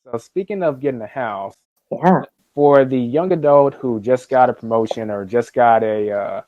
So speaking of getting a house, Yeah. for the young adult who just got a promotion or just got a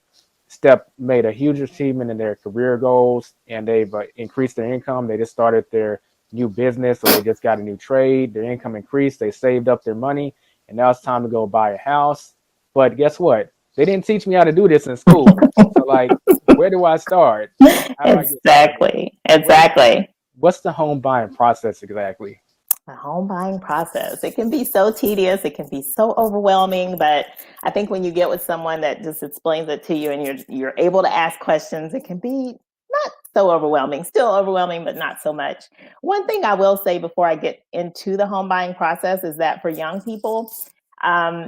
made a huge achievement in their career goals, and they've increased their income. They just started their new business, or they just got a new trade. Their income increased. They saved up their money, and now it's time to go buy a house. But guess what? They didn't teach me how to do this in school. So like, where do I start? How do I get started? Exactly. What is Exactly. what's the home buying process exactly? The home buying process. It can be so tedious, it can be so overwhelming, but I think when you get with someone that just explains it to you and you're able to ask questions, it can be not so overwhelming. Still overwhelming, but not so much. One thing I will say before I get into the home buying process is that for young people,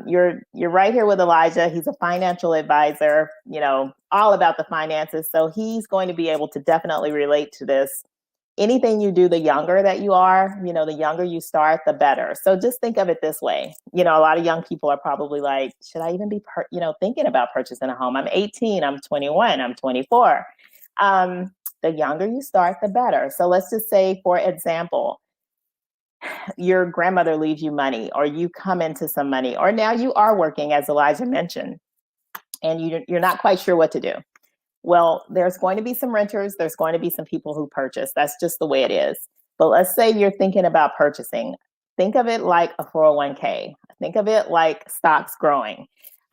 you're right here with Elijah. He's a financial advisor, all about the finances. So he's going to be able to definitely relate to this. Anything you do, the younger that you are, the younger you start, the better. So just think of it this way. A lot of young people are probably like, should I even be, thinking about purchasing a home? I'm 18, I'm 21, I'm 24. The younger you start, the better. So let's just say, for example, your grandmother leaves you money, or you come into some money, or now you are working, as Elijah mentioned, and you're not quite sure what to do. Well, there's going to be some renters. There's going to be some people who purchase. That's just the way it is. But let's say you're thinking about purchasing. Think of it like a 401k. Think of it like stocks growing.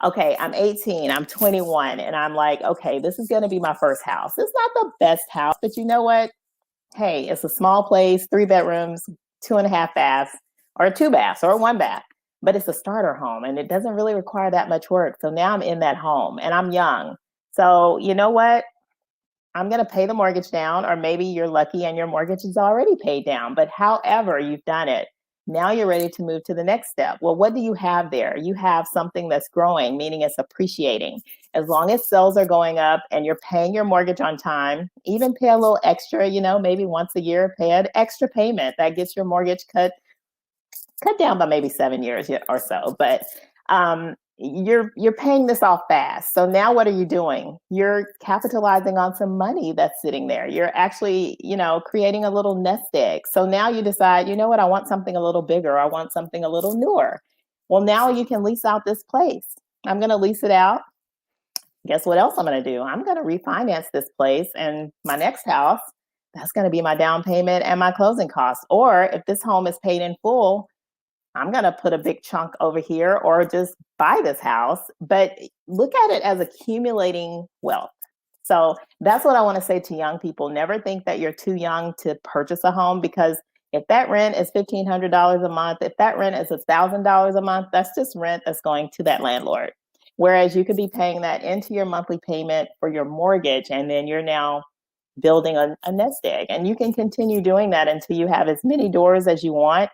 Okay, I'm 18, I'm 21, and I'm like, okay, this is going to be my first house. It's not the best house, but you know what? Hey, it's a small place, 3 bedrooms, 2.5 baths, or 2 baths, or 1 bath. But it's a starter home and it doesn't really require that much work. So now I'm in that home and I'm young. So, you know what? I'm going to pay the mortgage down, or maybe you're lucky and your mortgage is already paid down. But however you've done it, now you're ready to move to the next step. Well, what do you have there? You have something that's growing, meaning it's appreciating. As long as sales are going up and you're paying your mortgage on time, even pay a little extra, maybe once a year, pay an extra payment that gets your mortgage cut down by maybe 7 years or so. But you're paying this off fast. So now what are you doing? You're capitalizing on some money that's sitting there. You're actually, creating a little nest egg. So now you decide, you know what, I want something a little bigger. I want something a little newer. Well, now you can lease out this place. I'm going to lease it out. Guess what else I'm going to do? I'm going to refinance this place, and my next house, that's going to be my down payment and my closing costs. Or if this home is paid in full, I'm going to put a big chunk over here or just buy this house. But look at it as accumulating wealth. So that's what I want to say to young people. Never think that you're too young to purchase a home, because if that rent is $1,500 a month, if that rent is $1,000 a month, that's just rent that's going to that landlord. Whereas you could be paying that into your monthly payment for your mortgage, and then you're now building a nest egg. And you can continue doing that until you have as many doors as you want,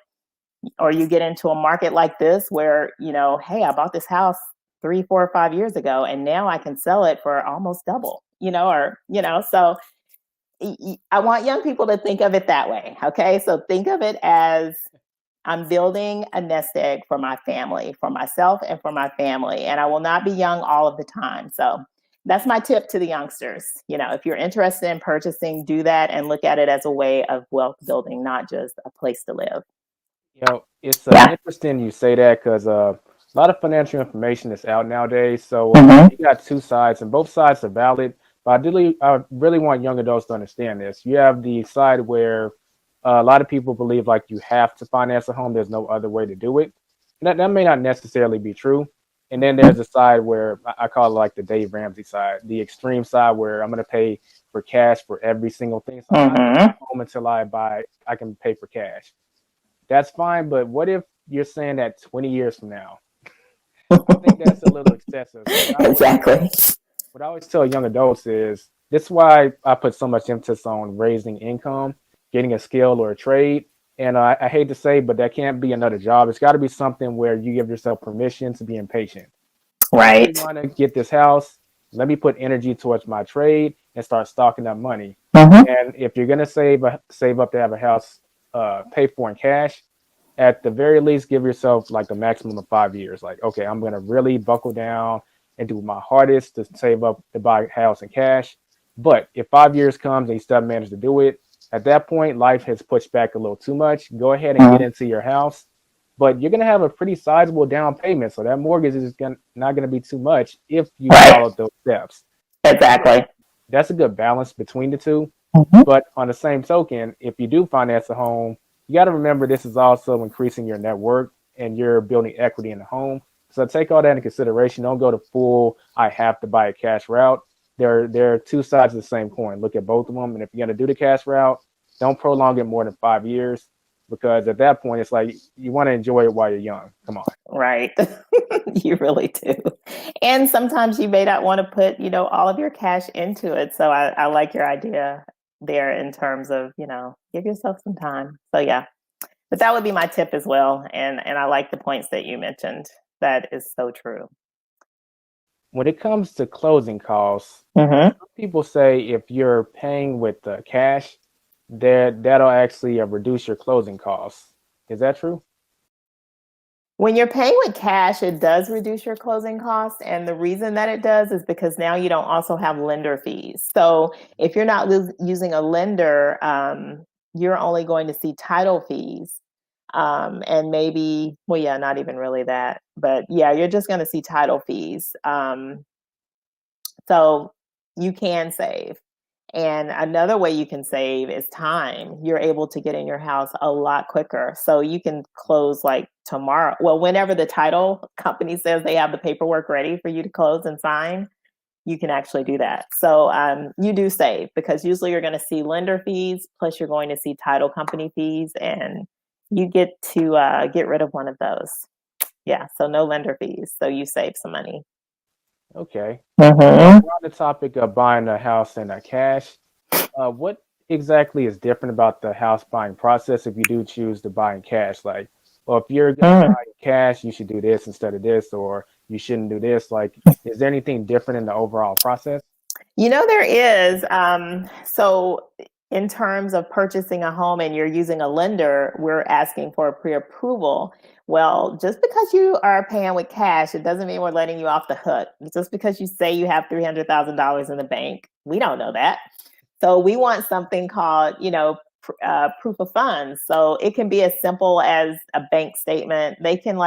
or you get into a market like this where, hey, I bought this house 3, 4, or 5 years ago, and now I can sell it for almost double, so I want young people to think of it that way. Okay. So think of it as, I'm building a nest egg for my family, for myself and for my family, and I will not be young all of the time. So that's my tip to the youngsters. If you're interested in purchasing, do that and look at it as a way of wealth building, not just a place to live. It's Yeah. interesting you say that because a lot of financial information is out nowadays. So Mm-hmm. you got two sides, and both sides are valid. But I really want young adults to understand this. You have the side where a lot of people believe like you have to finance a home. There's no other way to do it. And that may not necessarily be true. And then there's a side where I call it like the Dave Ramsey side, the extreme side where I'm going to pay for cash for every single thing. So I'm not going to buy Mm-hmm. a home until I can pay for cash. That's fine, but what if you're saying that 20 years from now? I think that's a little excessive. So Exactly. what I always tell young adults is this is why I put so much emphasis on raising income, getting a skill or a trade. And I hate to say, but that can't be another job. It's got to be something where you give yourself permission to be impatient. I really Right. want to get this house. Let me put energy towards my trade and start stocking up money. Mm-hmm. And if you're gonna save up to have a house paid for in cash, at the very least, give yourself like a maximum of 5 years. Like, okay, I'm gonna really buckle down and do my hardest to save up to buy a house in cash. But if 5 years comes and you still manage to do it, at that point, life has pushed back a little too much. Go ahead and get into your house but you're going to have a pretty sizable down payment. So that mortgage is not going to be too much if you Right. follow those steps. Exactly. That's a good balance between the two. Mhm. But on the same token, if you do finance a home, you got to remember this is also increasing your net worth and you're building equity in the home. So take all that into consideration. Don't go to full, I have to buy a cash route. There are two sides of the same coin. Look at both of them. And if you're going to do the cash route, don't prolong it more than 5 years because at that point, it's like you want to enjoy it while you're young. Come on. Right. You really do. And sometimes you may not want to put, all of your cash into it. So I like your idea there in terms of, give yourself some time. So yeah. But that would be my tip as well. And I like the points that you mentioned. That is so true. When it comes to closing costs, Mm-hmm. some people say if you're paying with cash, that'll actually reduce your closing costs. Is that true? When you're paying with cash, it does reduce your closing costs. And the reason that it does is because now you don't also have lender fees. So if you're not using a lender, you're only going to see title fees. And maybe, well, yeah, not even really that. But yeah, you're just going to see title fees. So you can save. And another way you can save is time. You're able to get in your house a lot quicker. So you can close like tomorrow. Well, whenever the title company says they have the paperwork ready for you to close and sign, you can actually do that. So you do save because usually you're going to see lender fees, plus you're going to see title company fees, and you get to get rid of one of those. Yeah, so no lender fees. So you save some money. Okay. Mm-hmm. We're on the topic of buying a house in cash. What exactly is different about the house buying process if you do choose to buy in cash? Like, well, if you're going to Mm. buy in cash, you should do this instead of this, or you shouldn't do this. Like, is there anything different in the overall process? There is. So, in terms of purchasing a home and you're using a lender, we're asking for a pre approval. Well, just because you are paying with cash, it doesn't mean we're letting you off the hook. Just because you say you have $300,000 in the bank, we don't know that. So, we want something called, proof of funds. So, it can be as simple as a bank statement. They can,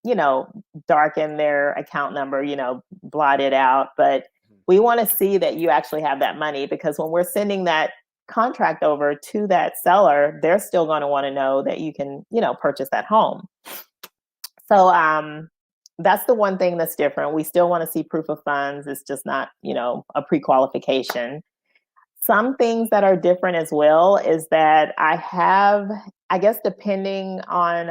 you know, darken their account number, blot it out. But we want to see that you actually have that money because when we're sending that contract over to that seller, they're still going to want to know that you can, purchase that home. So that's the one thing that's different. We still want to see proof of funds. It's just not, a pre-qualification. Some things that are different as well is that I guess depending on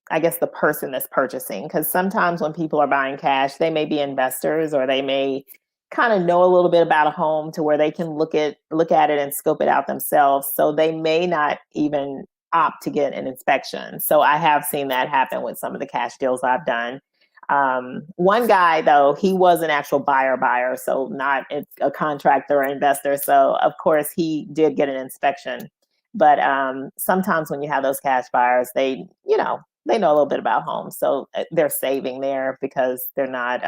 I guess the person that's purchasing, because sometimes when people are buying cash, they may be investors or they may kind of know a little bit about a home to where they can look at it and scope it out themselves. So they may not even opt to get an inspection. So I have seen that happen with some of the cash deals I've done. One guy though, he was an actual buyer, so not a contractor or investor. So of course he did get an inspection. But sometimes when you have those cash buyers, they know a little bit about homes, so they're saving there because they're not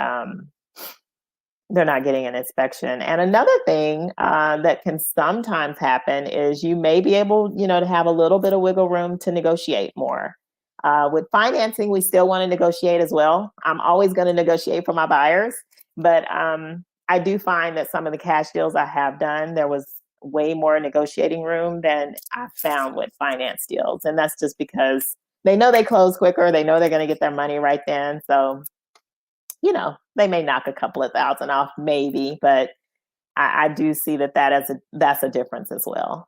getting an inspection. And another thing that can sometimes happen is you may be able, to have a little bit of wiggle room to negotiate more. With financing, we still want to negotiate as well. I'm always going to negotiate for my buyers, but I do find that some of the cash deals I have done, there was way more negotiating room than I found with finance deals. And that's just because they know they close quicker. They know they're going to get their money right then. So, they may knock a couple of thousand off, maybe, but I do see that's a difference as well.